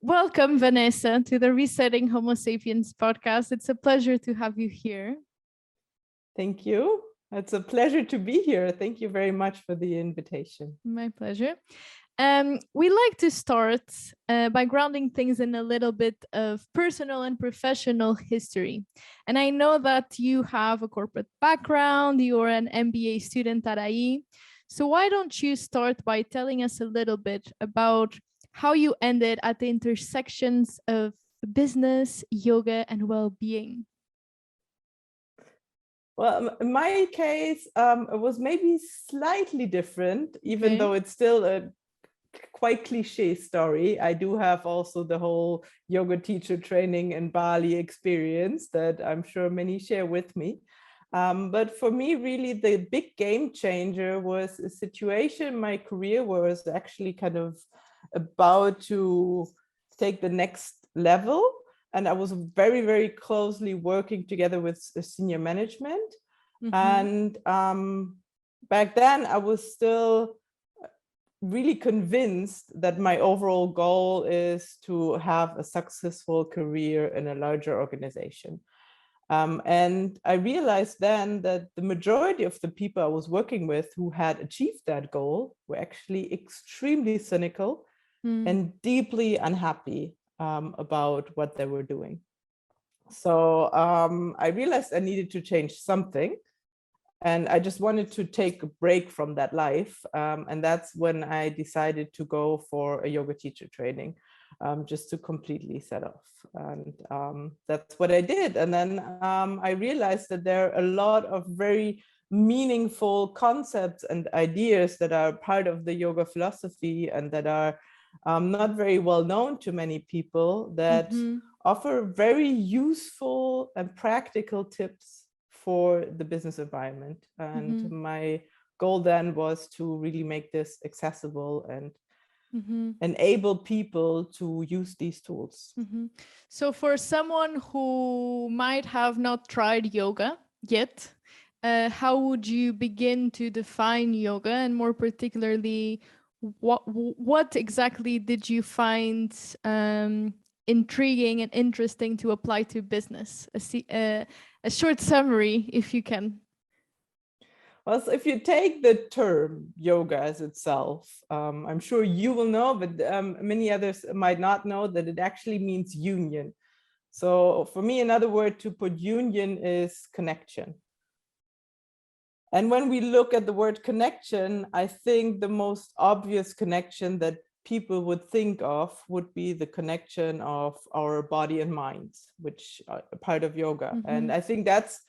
Welcome, Vanessa, to the Resetting Homo Sapiens podcast. It's a pleasure to have you here. Thank you. It's a pleasure to be here. Thank you very much for the invitation. My pleasure. We like to start by grounding things in a little bit of personal and professional history. And I know that you have a corporate background, you're an MBA student at IE. So why don't you start by telling us a little bit about how you ended at the intersections of business, yoga, and well-being? Well, in my case, it was maybe slightly different, even though it's still a quite cliche story. I do have also the whole yoga teacher training in Bali experience that I'm sure many share with me. But for me, really, the big game changer was a situation in my career where I was actually kind of about to take the next level. And I was very, very closely working together with senior management. And back then, I was still really convinced that my overall goal is to have a successful career in a larger organization. And I realized then that the majority of the people I was working with who had achieved that goal were actually extremely cynical and deeply unhappy about what they were doing. So I realized I needed to change something. And I just wanted to take a break from that life. And that's when I decided to go for a yoga teacher training, just to completely set off. And that's what I did. And then I realized that there are a lot of very meaningful concepts and ideas that are part of the yoga philosophy and that are not very well known to many people that offer very useful and practical tips for the business environment. And my goal then was to really make this accessible and enable people to use these tools. So for someone who might have not tried yoga yet, how would you begin to define yoga? And more particularly, what exactly did you find intriguing and interesting to apply to business? A short summary, if you can. Well, so if you take the term yoga as itself, I'm sure you will know, but many others might not know that it actually means union. So for me, another word to put union is connection. And when we look at the word connection, I think the most obvious connection that people would think of would be the connection of our body and mind, which are a part of yoga. And I think that's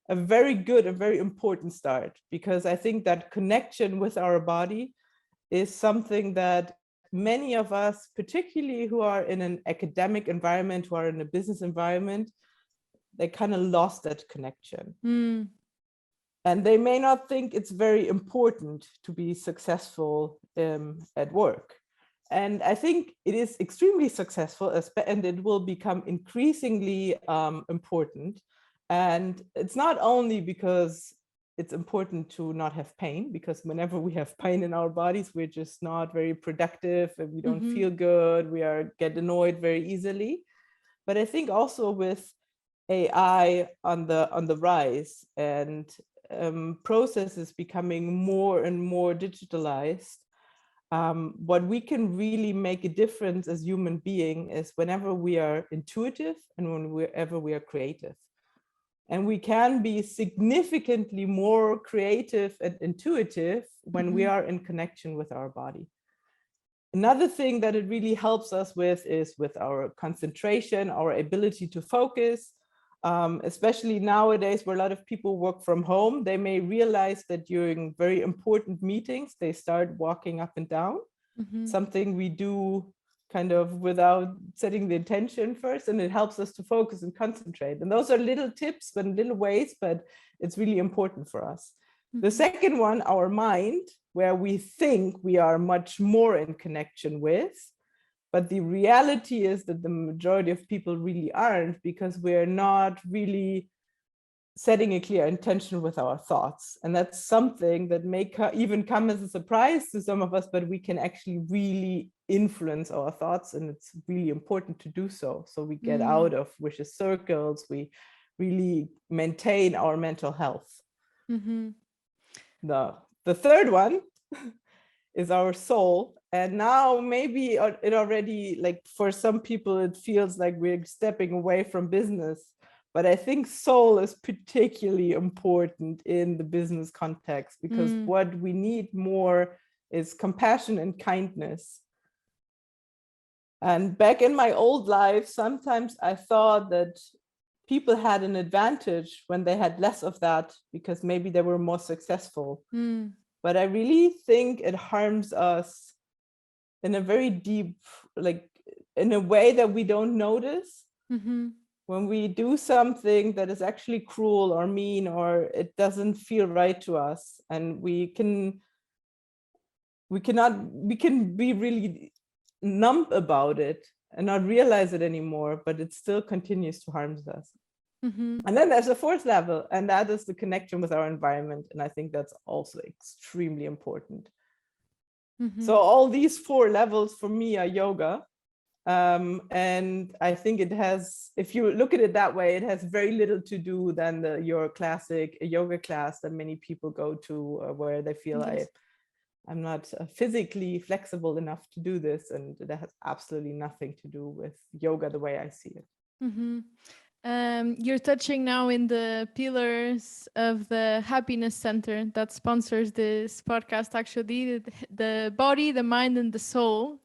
a very good, a very important start, because I think that connection with our body is something that many of us, particularly who are in an academic environment, who are in a business environment, they kind of lost that connection. And they may not think it's very important to be successful at work. And I think it is extremely successful, and it will become increasingly important. And it's not only because it's important to not have pain, because whenever we have pain in our bodies, we're just not very productive and we don't feel good. We get annoyed very easily. But I think also with AI on the rise and processes becoming more and more digitalized, what we can really make a difference as human being is whenever we are intuitive and whenever we are creative. And we can be significantly more creative and intuitive when we are in connection with our body. Another thing that it really helps us with is with our concentration, our ability to focus, especially nowadays where a lot of people work from home. They may realize that during very important meetings, they start walking up and down, something we do kind of without setting the intention first, and it helps us to focus and concentrate. And those are little tips and little ways, but it's really important for us. The second one, our mind, where we think we are much more in connection with, but the reality is that the majority of people really aren't, because we're not really setting a clear intention with our thoughts. And that's something that may even come as a surprise to some of us, but we can actually really influence our thoughts, and it's really important to do so. So we get out of vicious circles, we really maintain our mental health. The third one is our soul. And now maybe it already, like for some people, it feels like we're stepping away from business. But I think soul is particularly important in the business context, because what we need more is compassion and kindness. And back in my old life, sometimes I thought that people had an advantage when they had less of that, because maybe they were more successful. But I really think it harms us in a very deep, like in a way that we don't notice. When we do something that is actually cruel or mean, or it doesn't feel right to us, and we can be really numb about it and not realize it anymore, but it still continues to harm us. And then there's a fourth level, and that is the connection with our environment. And I think that's also extremely important. So all these 4 levels for me are yoga. And I think it has, if you look at it that way, it has very little to do than your classic yoga class that many people go to, where they feel I'm not physically flexible enough to do this. And that has absolutely nothing to do with yoga the way I see it. You're touching now in the pillars of the happiness center that sponsors this podcast, actually, the body, the mind, and the soul.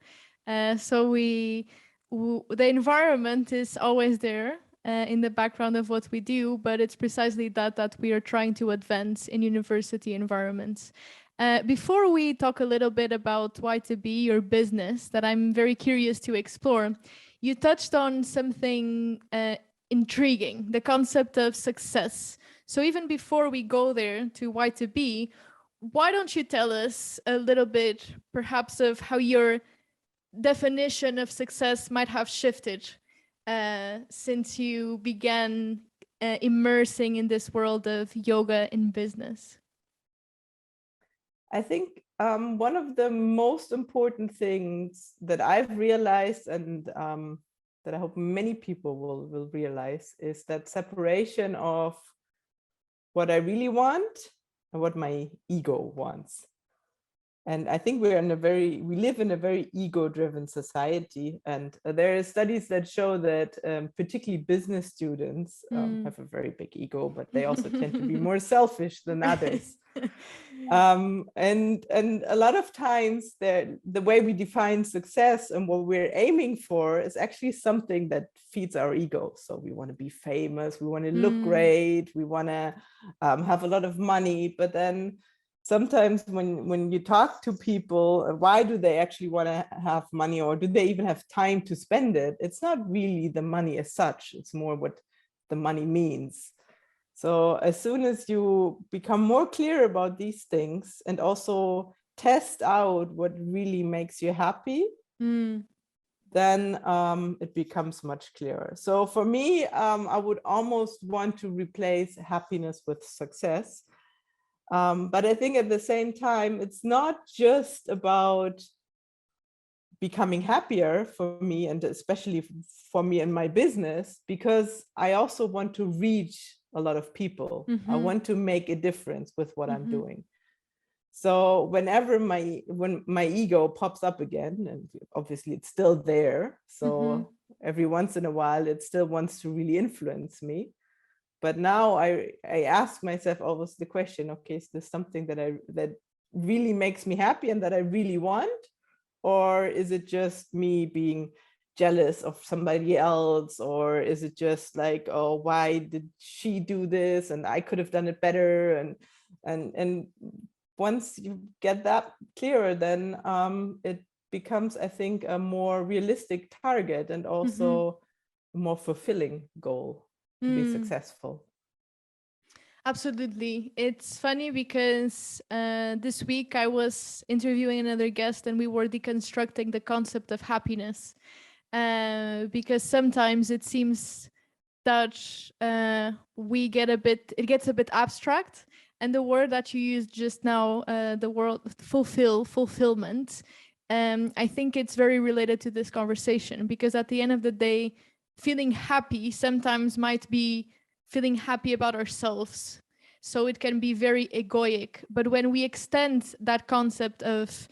So the environment is always there in the background of what we do, but it's precisely that we are trying to advance in university environments. Before we talk a little bit about Y2B, your business, that I'm very curious to explore, you touched on something intriguing, the concept of success. So even before we go there to Y2B, why don't you tell us a little bit, perhaps, of how your definition of success might have shifted since you began immersing in this world of yoga in business? I think one of the most important things that I've realized, and that I hope many people will realize, is that separation of what I really want and what my ego wants. And I think we live in a very ego-driven society. And there are studies that show that particularly business students have a very big ego, but they also tend to be more selfish than others. And a lot of times the way we define success and what we're aiming for is actually something that feeds our ego. So we want to be famous, we want to look great, we want to have a lot of money. But then sometimes when you talk to people, why do they actually want to have money, or do they even have time to spend it? It's not really the money as such, it's more what the money means. So as soon as you become more clear about these things and also test out what really makes you happy, then it becomes much clearer. So for me, I would almost want to replace happiness with success. But I think at the same time, it's not just about becoming happier for me, and especially for me and my business, because I also want to reach a lot of people. I want to make a difference with what I'm doing. So whenever when my ego pops up again, and obviously it's still there, so every once in a while it still wants to really influence me. But now I ask myself always the question, okay, is this something that really makes me happy and that I really want? Or is it just me being jealous of somebody else? Or is it just like, oh, why did she do this and I could have done it better? And once you get that clearer, then it becomes, I think, a more realistic target and also a more fulfilling goal to be successful. Absolutely. It's funny because this week I was interviewing another guest and we were deconstructing the concept of happiness, because sometimes it seems that it gets a bit abstract. And the word that you used just now, the word fulfillment, I think it's very related to this conversation, because at the end of the day, feeling happy sometimes might be feeling happy about ourselves. So it can be very egoic. But when we extend that concept of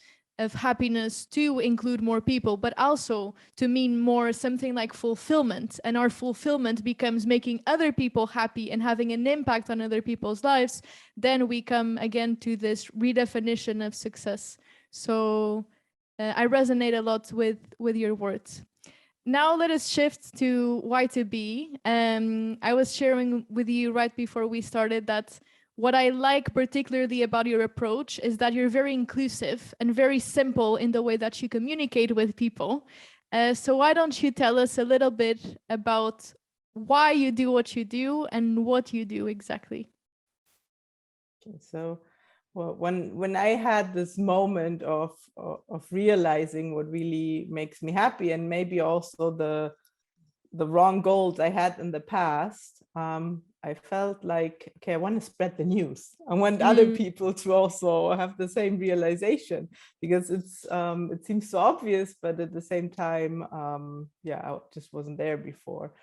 happiness to include more people, but also to mean more something like fulfillment, and our fulfillment becomes making other people happy and having an impact on other people's lives, then we come again to this redefinition of success. So I resonate a lot with your words. Now let us shift to Y2B. I was sharing with you right before we started that what I like particularly about your approach is that you're very inclusive and very simple in the way that you communicate with people. So why don't you tell us a little bit about why you do what you do and what you do exactly? Okay, so well, when I had this moment of realizing what really makes me happy, and maybe also the wrong goals I had in the past, I felt like, okay, I want to spread the news. I want other people to also have the same realization, because it seems so obvious, but at the same time, yeah, I just wasn't there before.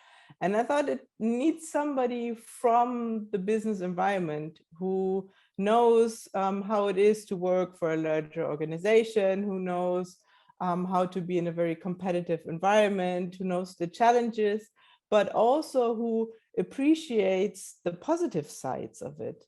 And I thought it needs somebody from the business environment who knows how it is to work for a larger organization, who knows how to be in a very competitive environment, who knows the challenges, but also who appreciates the positive sides of it.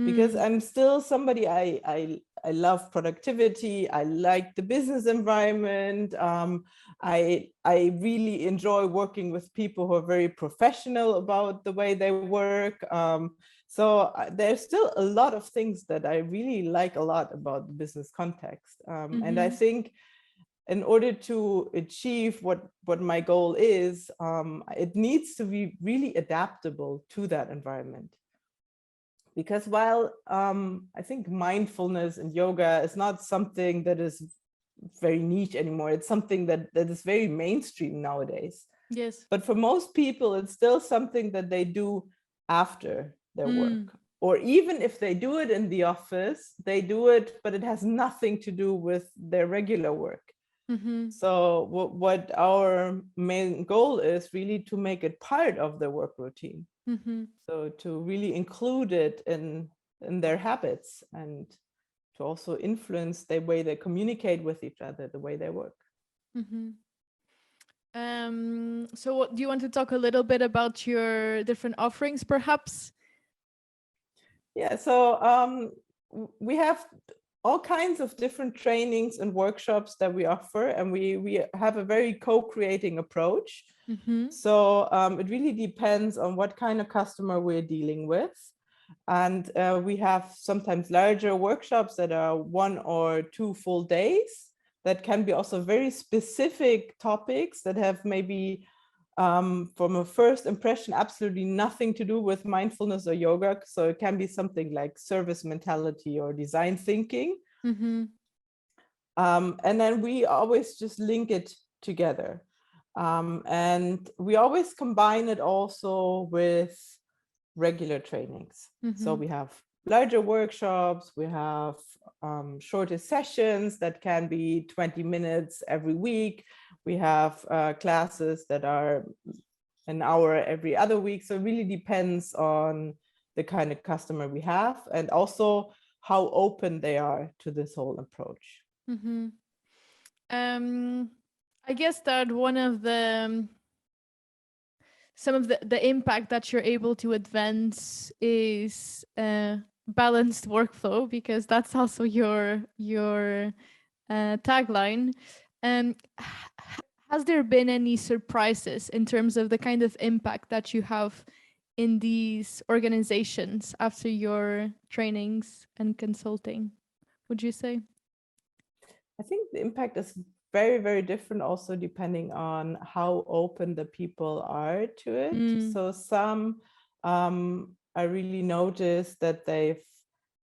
Because I'm still somebody, I love productivity, I like the business environment, I really enjoy working with people who are very professional about the way they work. So there's still a lot of things that I really like a lot about the business context. And I think in order to achieve what my goal is, it needs to be really adaptable to that environment. Because while I think mindfulness and yoga is not something that is very niche anymore, it's something that is very mainstream nowadays. Yes. But for most people, it's still something that they do after their work. Or even if they do it in the office, they do it, but it has nothing to do with their regular work. So what our main goal is really to make it part of their work routine. So to really include it in their habits, and to also influence the way they communicate with each other, the way they work. So what, do you want to talk a little bit about your different offerings, perhaps? Yeah, so we have all kinds of different trainings and workshops that we offer, and we have a very co-creating approach. So it really depends on what kind of customer we're dealing with. And we have sometimes larger workshops that are 1 or 2 full days that can be also very specific topics that have maybe from a first impression absolutely nothing to do with mindfulness or yoga. So it can be something like service mentality or design thinking. And then we always just link it together. And we always combine it also with regular trainings. So we have larger workshops, we have shorter sessions that can be 20 minutes every week. We have classes that are an hour every other week. So it really depends on the kind of customer we have, and also how open they are to this whole approach. I guess that one of the some of the impact that you're able to advance is balanced workflow, because that's also your tagline. Has there been any surprises in terms of the kind of impact that you have in these organizations after your trainings and consulting, would you say? I think the impact is very, very different also depending on how open the people are to it. So some I really noticed that they've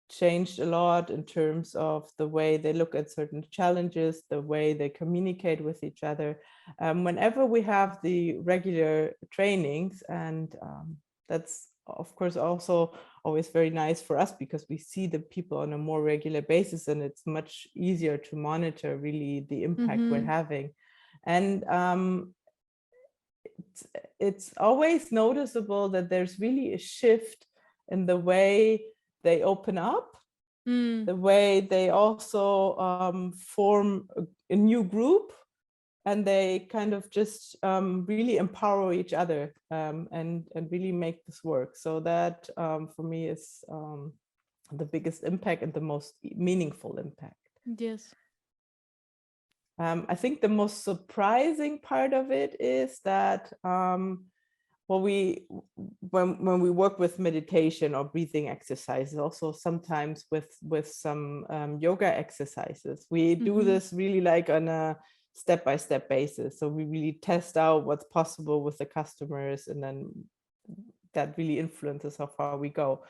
changed a lot in terms of the way they look at certain challenges, the way they communicate with each other. Whenever we have the regular trainings, and that's of course also always very nice for us because we see the people on a more regular basis, and it's much easier to monitor really the impact we're having. And it's always noticeable that there's really a shift in the way they open up, the way they also form a new group, and they kind of just really empower each other and really make this work. So that for me is the biggest impact and the most meaningful impact. Yes. I think the most surprising part of it is that when we work with meditation or breathing exercises, also sometimes with some yoga exercises, we do this really like on a step-by-step basis. So we really test out what's possible with the customers, and then that really influences how far we go.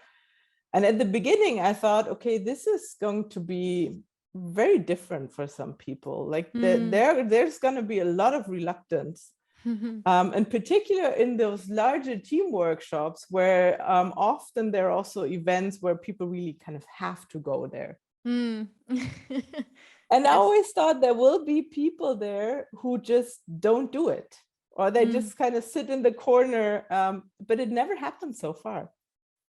And at the beginning, I thought, okay, this is going to be very different for some people. Like there's going to be a lot of reluctance. In particular in those larger team workshops where often there are also events where people really kind of have to go there. And I always thought there will be people there who just don't do it, or they just kind of sit in the corner, but it never happened so far.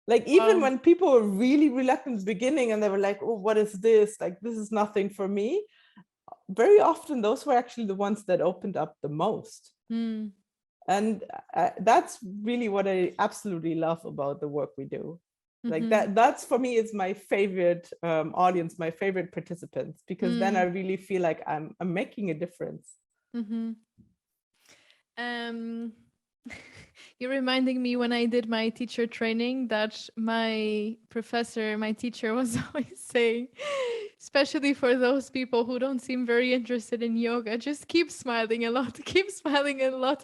Like even when people were really reluctant in the beginning and they were like, oh, what is this? Like, this is nothing for me. Very often those were actually the ones that opened up the most. And that's really what I absolutely love about the work we do. Like that's for me is my favorite audience, my favorite participants, because then I really feel like I'm making a difference. You're reminding me when I did my teacher training that my teacher was always saying, especially for those people who don't seem very interested in yoga, just keep smiling a lot,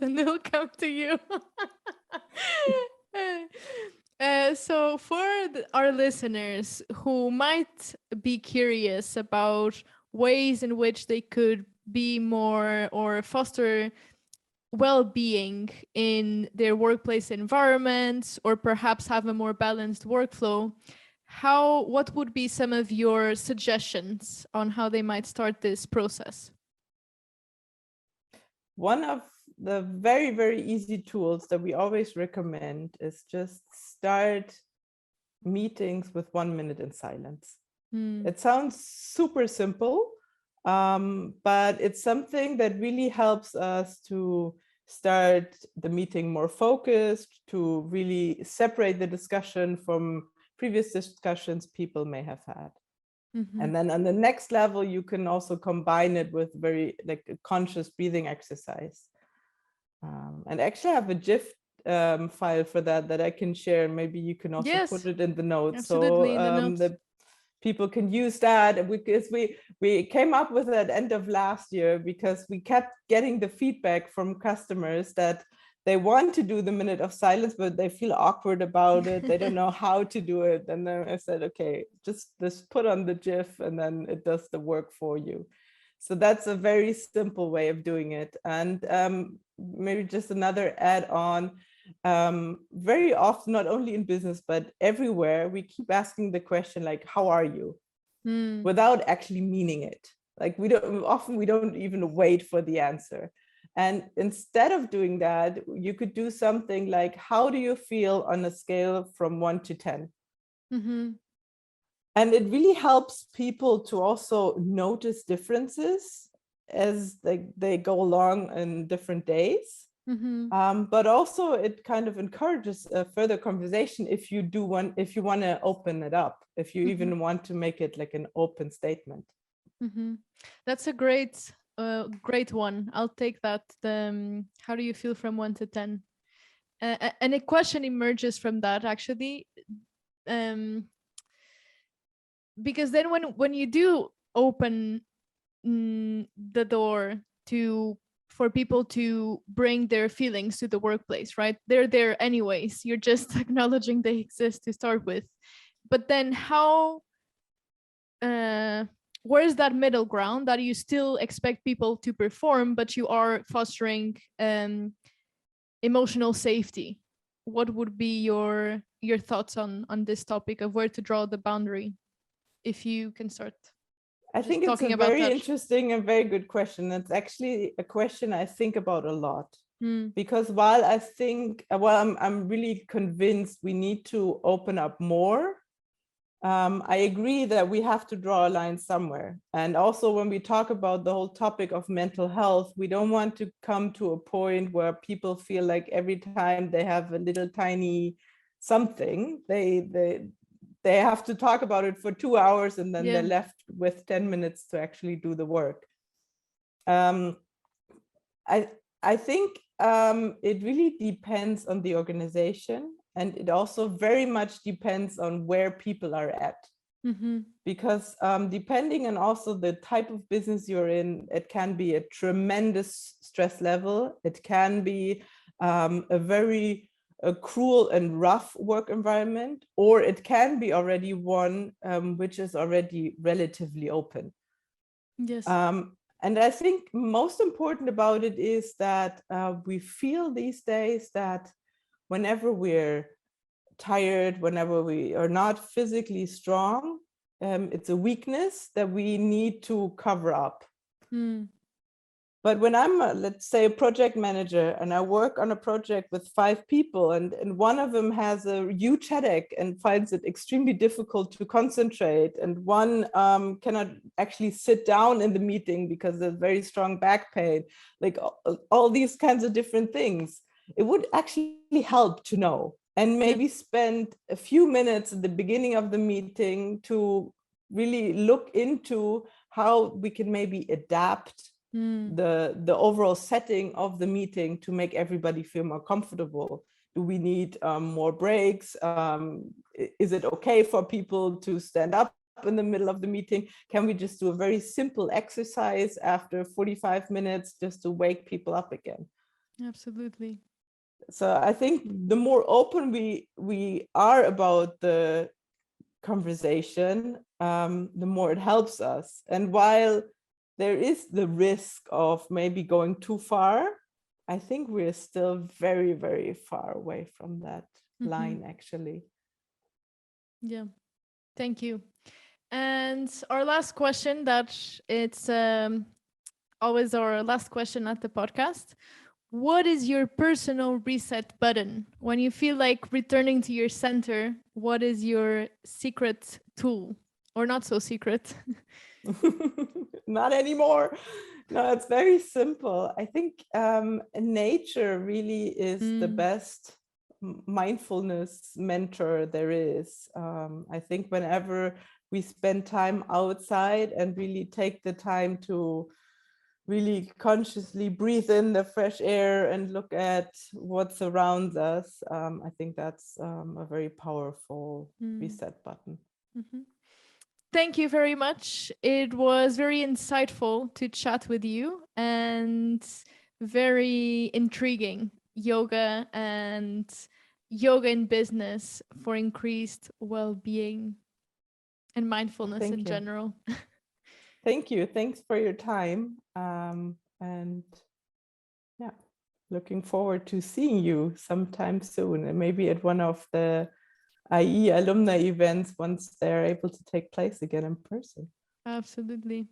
and they'll come to you. So for our listeners who might be curious about ways in which they could be more or foster well-being in their workplace environments, or perhaps have a more balanced workflow, what would be some of your suggestions on how they might start this process? One of the very, very easy tools that we always recommend is just start meetings with 1 minute in silence. It sounds super simple, but it's something that really helps us to start the meeting more focused, to really separate the discussion from previous discussions people may have had. And then on the next level, you can also combine it with very like a conscious breathing exercise. And actually I have a GIF file for that I can share. Maybe you can also put it in the notes. Absolutely, so in the notes. that people can use that, because we came up with it at the end of last year because we kept getting the feedback from customers that they want to do the minute of silence, but they feel awkward about it. They don't know how to do it. And then I said, okay, just put on the GIF and then it does the work for you. So that's a very simple way of doing it. And maybe just another add-on, very often, not only in business, but everywhere, we keep asking the question like, how are you? Without actually meaning it. Like we don't even wait for the answer. And instead of doing that, you could do something like, how do you feel on a scale from 1 to 10? And it really helps people to also notice differences as they go along in different days. But also it kind of encourages a further conversation if you want to open it up, if you even want to make it like an open statement. That's a great one. I'll take that. How do you feel from 1 to 10? And a question emerges from that actually, because then when you do open the door for people to bring their feelings to the workplace, right? They're there anyways. You're just acknowledging they exist to start with. But then how where's that middle ground that you still expect people to perform, but you are fostering emotional safety? What would be your thoughts on this topic of where to draw the boundary, if you can start I just think it's a talking about very that? interesting and very good question. It's actually a question I think about a lot. Mm, Because while I think, well, I'm really convinced we need to open up more. I agree that we have to draw a line somewhere. And also when we talk about the whole topic of mental health, we don't want to come to a point where people feel like every time they have a little tiny something, they have to talk about it for 2 hours and then yeah. they're left with 10 minutes to actually do the work. I think it really depends on the organization, and it also very much depends on where people are at. Mm-hmm. Because depending on also the type of business you're in, it can be a tremendous stress level. It can be a very cruel and rough work environment, or it can be already one which is already relatively open. Yes. And I think most important about it is that we feel these days that whenever we're tired, whenever we are not physically strong, it's a weakness that we need to cover up. Mm. But when I'm, let's say, a project manager and I work on a project with 5 people and one of them has a huge headache and finds it extremely difficult to concentrate, and one cannot actually sit down in the meeting because there's very strong back pain, like all these kinds of different things, it would actually help to know and maybe spend a few minutes at the beginning of the meeting to really look into how we can maybe adapt the overall setting of the meeting to make everybody feel more comfortable. Do we need more breaks? Is it okay for people to stand up in the middle of the meeting? Can we just do a very simple exercise after 45 minutes just to wake people up again? Absolutely. So I think the more open we are about the conversation, the more it helps us. And while there is the risk of maybe going too far, I think we're still very, very far away from that line, actually. Yeah. Thank you. And our last question, that it's always our last question at the podcast. What is your personal reset button? When you feel like returning to your center, what is your secret tool? Or not so secret? Not anymore. No, it's very simple. I think nature really is the best mindfulness mentor there is. I think whenever we spend time outside and really take the time to really consciously breathe in the fresh air and look at what surrounds us, I think that's a very powerful reset button. Mm-hmm. Thank you very much. It was very insightful to chat with you and very intriguing. Yoga and yoga in business for increased well-being and mindfulness in general. Thank you. Thanks for your time. And yeah, looking forward to seeing you sometime soon, and maybe at one of the IE alumni events once they're able to take place again in person. Absolutely.